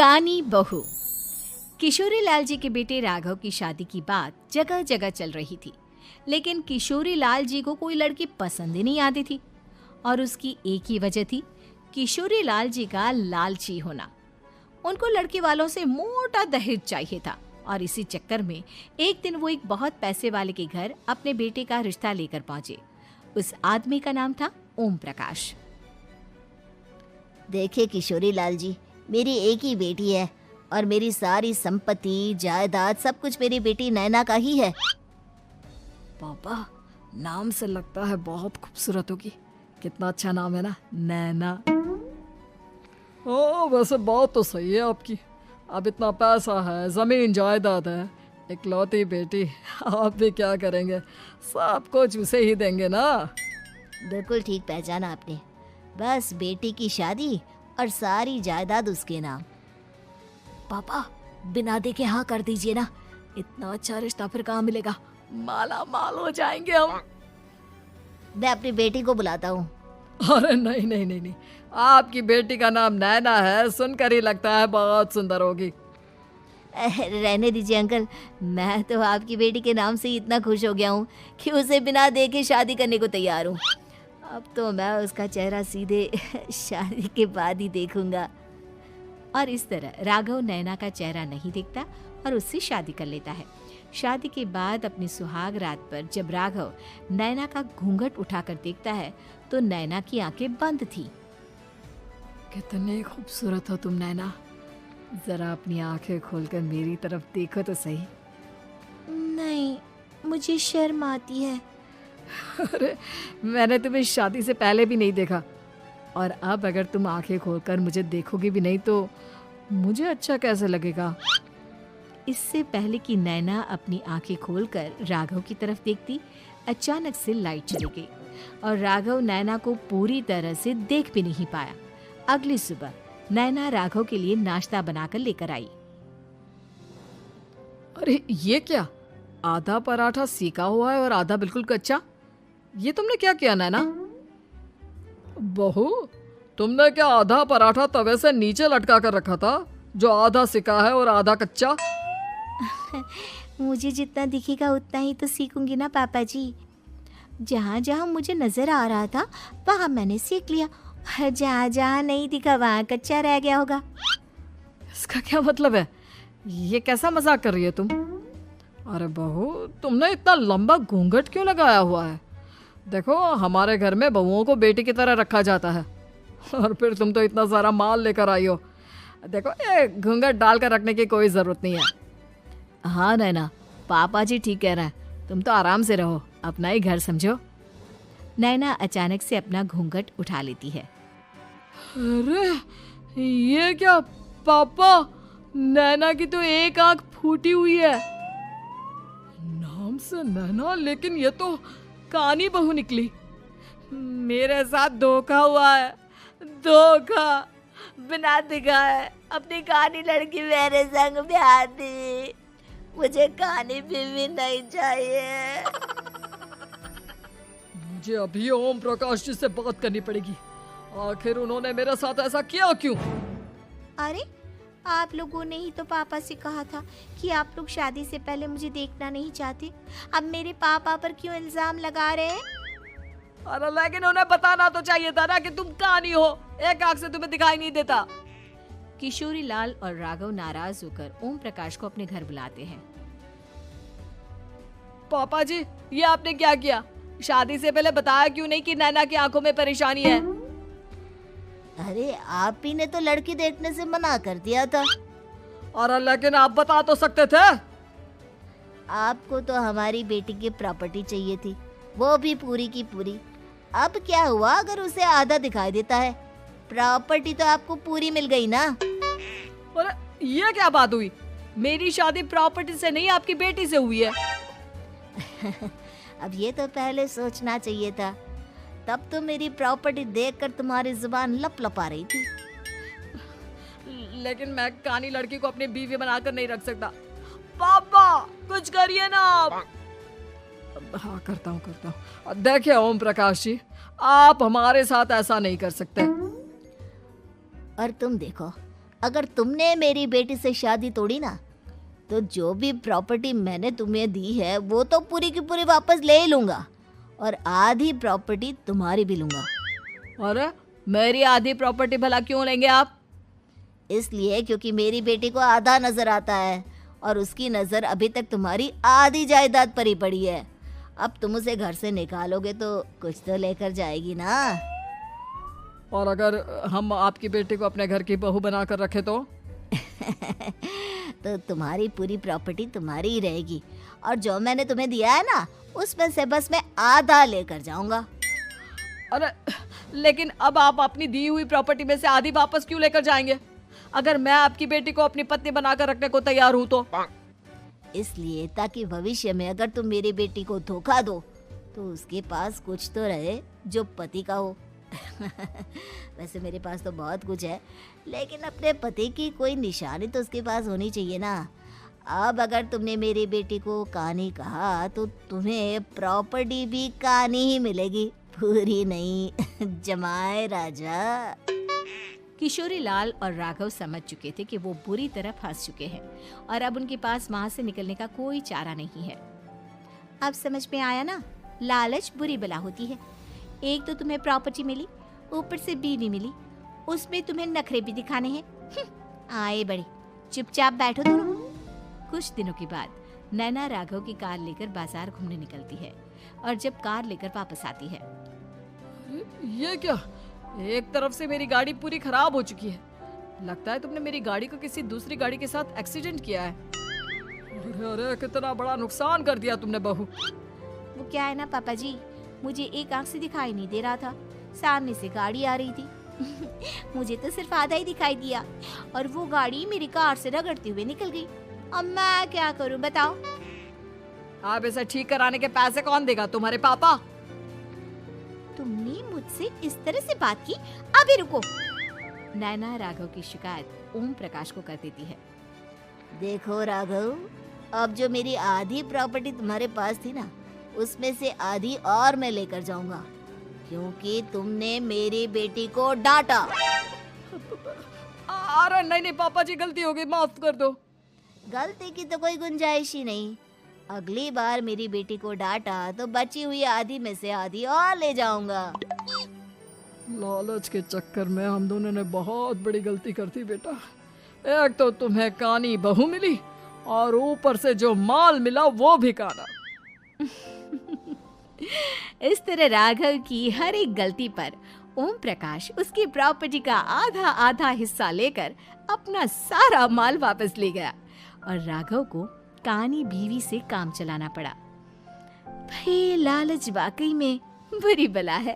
कानी बहू। किशोरी लाल जी के बेटे राघव की शादी की बात जगह जगह चल रही थी, लेकिन किशोरी लाल जी को कोई लड़की पसंद ही नहीं आती थी। और उसकी एक ही वजह थी, किशोरी लाल जी का लालची होना। उनको लड़के वालों से मोटा दहेज चाहिए था और इसी चक्कर में एक दिन वो एक बहुत पैसे वाले के घर अपने बेटे का रिश्ता लेकर पहुंचे। उस आदमी का नाम था ओम प्रकाश। देखिए किशोरी लाल जी, मेरी एक ही बेटी है और मेरी सारी संपत्ति जायदाद सब कुछ मेरी बेटी नैना का ही है। पापा, नाम से लगता है बहुत खूबसूरत होगी। कितना अच्छा नाम है ना, नैना। ओ, वैसे बात तो सही है आपकी। अब इतना पैसा है, जमीन जायदाद है, इकलौती बेटी, आप भी क्या करेंगे? सब कुछ उसे ही देंगे ना। बिल्कुल ठीक पहचाना आपने। बस बेटी की शादी और सारी जायदाद उसके नाम। पापा, बिना देखे हाँ कर दीजिए ना। इतना अच्छा रिश्ता फिर कहाँ मिलेगा? माला माल हो जाएंगे हम। मैं अपनी बेटी को बुलाता हूँ। अरे नहीं नहीं नहीं नहीं, आपकी बेटी का नाम नैना है, सुनकर ही लगता है बहुत सुंदर होगी। रहने दीजिए अंकल, मैं तो आपकी बेटी के नाम से ही इतना खुश हो गया हूँ कि उसे बिना देखे शादी करने को तैयार हूँ। अब तो मैं उसका चेहरा सीधे शादी के बाद ही देखूंगा। और इस तरह राघव नैना का चेहरा नहीं देखता और उससे शादी कर लेता है। शादी के बाद अपनी सुहाग रात पर जब राघव नैना का घूंघट उठाकर देखता है तो नैना की आंखें बंद थी। कितने खूबसूरत हो तुम नैना, जरा अपनी आंखें खोलकर मेरी तरफ देखो तो सही। नहीं, मुझे शर्म आती है। अरे, मैंने तुम्हें शादी से पहले भी नहीं देखा, और अब अगर तुम आंखें खोलकर मुझे देखोगी भी नहीं तो मुझे अच्छा कैसे लगेगा? इससे पहले कि नैना अपनी आंखें खोलकर राघव की तरफ देखती, अचानक से लाइट चली गई और राघव नैना को पूरी तरह से देख भी नहीं पाया। अगली सुबह नैना राघव के लिए नाश्ता बनाकर लेकर आई। अरे ये क्या, आधा पराठा सेका हुआ है और आधा बिल्कुल कच्चा। ये तुमने क्या किया नैना? बहू, तुमने क्या आधा पराठा तवे से नीचे लटका कर रखा था, जो आधा सेका है और आधा कच्चा? मुझे जितना दिखेगा उतना ही तो सीखूंगी ना पापा जी। जहाँ जहाँ मुझे नजर आ रहा था वहाँ मैंने सीख लिया, जहाँ जहाँ नहीं दिखा वहाँ कच्चा रह गया होगा। इसका क्या मतलब है? ये कैसा मजाक कर रही है तुम? अरे बहू, तुमने इतना लंबा घूंघट क्यों लगाया हुआ है? देखो, हमारे घर में बहुओं को बेटी की तरह रखा जाता है, और फिर तुम तो इतना सारा माल लेकर आई हो। देखो, ये घूंघट डालकर रखने की कोई जरूरत नहीं है। हाँ नैना, पापा जी ठीक कह रहे हैं, तुम तो आराम से रहो, अपना ही घर समझो। नैना अचानक से अपना घूंघट उठा लेती है। अरे ये क्या पापा, नैना की तो एक आंख फूटी हुई है। नाम से नैना, लेकिन ये तो कानी बहू निकली। मेरे साथ धोखा हुआ है, धोखा। बिना दिखाए अपनी कानी लड़की मेरे संग ब्याह दी। मुझे कानी बीवी नहीं चाहिए। मुझे अभी ओम प्रकाश जी से बात करनी पड़ेगी। आखिर उन्होंने मेरे साथ ऐसा किया क्यों? अरे, आप लोगों ने ही तो पापा से कहा था कि आप लोग शादी से पहले मुझे देखना नहीं चाहते। अब मेरे पापा पर क्यों इल्जाम लगा रहे हैं? अरे लेकिन उन्हें बताना तो चाहिए था ना कि तुम कानी हो, एक आंख से तुम्हें दिखाई नहीं देता। किशोरी लाल और राघव नाराज होकर ओम प्रकाश को अपने घर बुलाते हैं। पापा जी, ये आपने क्या किया? शादी से पहले बताया क्यों नहीं कि नैना की आंखों में परेशानी है? अरे, आप ही ने तो लड़की देखने से मना कर दिया था। और लेकिन आप बता तो सकते थे। आपको तो हमारी बेटी की प्रॉपर्टी चाहिए थी, वो भी पूरी की पूरी। अब क्या हुआ अगर उसे आधा दिखाई देता है? प्रॉपर्टी तो आपको पूरी मिल गई ना। अरे ये क्या बात हुई? मेरी शादी प्रॉपर्टी से नहीं, आपकी बेटी से हुई है। अब ये तो पहले सोचना चाहिए था, तब तो मेरी प्रॉपर्टी देखकर तुम्हारी जुबान लपलपा रही थी। लेकिन मैं कानी लड़की को अपनी बीवी बनाकर नहीं रख सकता। पापा, कुछ करिए ना आप। हाँ, करता हूँ। देखिए ओम प्रकाश जी, आप हमारे साथ ऐसा नहीं कर सकते। और तुम देखो, अगर तुमने मेरी बेटी से शादी तोड़ी ना, तो जो भी प्रॉपर्टी मैंने तुम्हें दी है वो तो पूरी की पूरी वापस ले ही लूँगा, और आधी प्रॉपर्टी तुम्हारी भी लूँगा। अरे मेरी आधी प्रॉपर्टी भला क्यों लेंगे आप? इसलिए क्योंकि मेरी बेटी को आधा नजर आता है और उसकी नज़र अभी तक तुम्हारी आधी जायदाद पर ही पड़ी है। अब तुम उसे घर से निकालोगे तो कुछ तो लेकर जाएगी ना। और अगर हम आपकी बेटी को अपने घर की बहू बनाकर रखे तो? तो तुम्हारी पूरी प्रॉपर्टी तुम्हारी ही रहेगी, और जो मैंने तुम्हें दिया है ना, उसमें से बस मैं आधा लेकर जाऊंगा। अरे लेकिन अब आप अपनी दी हुई प्रॉपर्टी में से आधी वापस क्यों लेकर जाएंगे? अगर मैं आपकी बेटी को अपनी पत्नी बनाकर रखने को तैयार हूँ तो? इसलिए ताकि भविष्य में अगर तुम मेरी बेटी को धोखा दो तो उसके पास कुछ तो रहे जो पति का हो। वैसे मेरे पास तो बहुत कुछ है, लेकिन अपने पति की कोई निशानी तो उसके पास होनी चाहिए ना। अब अगर तुमने मेरी बेटी को कहानी कहा तो तुम्हें प्रॉपर्टी भी कहानी ही मिलेगी, पूरी नहीं। जमाए राजा। किशोरी लाल और राघव समझ चुके थे कि वो बुरी तरह फंस चुके हैं और अब उनके पास वहां से निकलने का कोई चारा नहीं है। अब समझ में आया ना, लालच बुरी बला होती है। एक तो तुम्हें प्रॉपर्टी मिली, ऊपर से बीवी मिली, उसमें तुम्हें नखरे भी दिखाने हैं। आए बड़े, चुपचाप बैठो दोनों। कुछ दिनों के बाद नैना राघव की कार लेकर बाजार घूमने निकलती है और जब कार लेकर वापस आती है, ये क्या? एक तरफ से मेरी गाड़ी पूरी खराब हो चुकी है। लगता है तुमने मेरी गाड़ी को किसी दूसरी गाड़ी के साथ एक्सीडेंट किया है। अरे अरे कितना बड़ा नुकसान कर दिया तुमने बहू। वो क्या है ना पापा जी, मुझे एक आंख से दिखाई नहीं दे रहा था, सामने से गाड़ी आ रही थी। मुझे तो सिर्फ आधा ही दिखाई दिया और वो गाड़ी मेरी कार से रगड़ते हुए निकल गई। अब मैं क्या करूं बताओ? आप इसे ठीक कराने के पैसे कौन देगा? तुम्हारे पापा? तुमने मुझसे इस तरह से बात की? अभी रुको। नैना राघव की शिकायत ओम प्रकाश को कर देती है। देखो राघव, अब जो मेरी आधी प्रॉपर्टी तुम्हारे पास थी ना, उसमें से आधी और मैं लेकर जाऊंगा, क्योंकि तुमने मेरी बेटी को डांटा। अरे नहीं नहीं पापा जी, गलती हो गई, माफ कर दो। गलती की तो कोई गुंजाइश ही नहीं। अगली बार मेरी बेटी को डांटा तो बची हुई आधी में से आधी और ले जाऊंगा। लालच के चक्कर में हम दोनों ने बहुत बड़ी गलती कर दी बेटा। एक तो तुम्हें कानी बहू मिली और ऊपर से जो माल मिला वो भी काना। इस तरह राघव की हर एक गलती पर ओम प्रकाश उसकी प्रॉपर्टी का आधा आधा हिस्सा लेकर अपना सारा माल वापस ले गया और राघव को कानी बीवी से काम चलाना पड़ा। भाई लालच वाकई में बुरी बला है।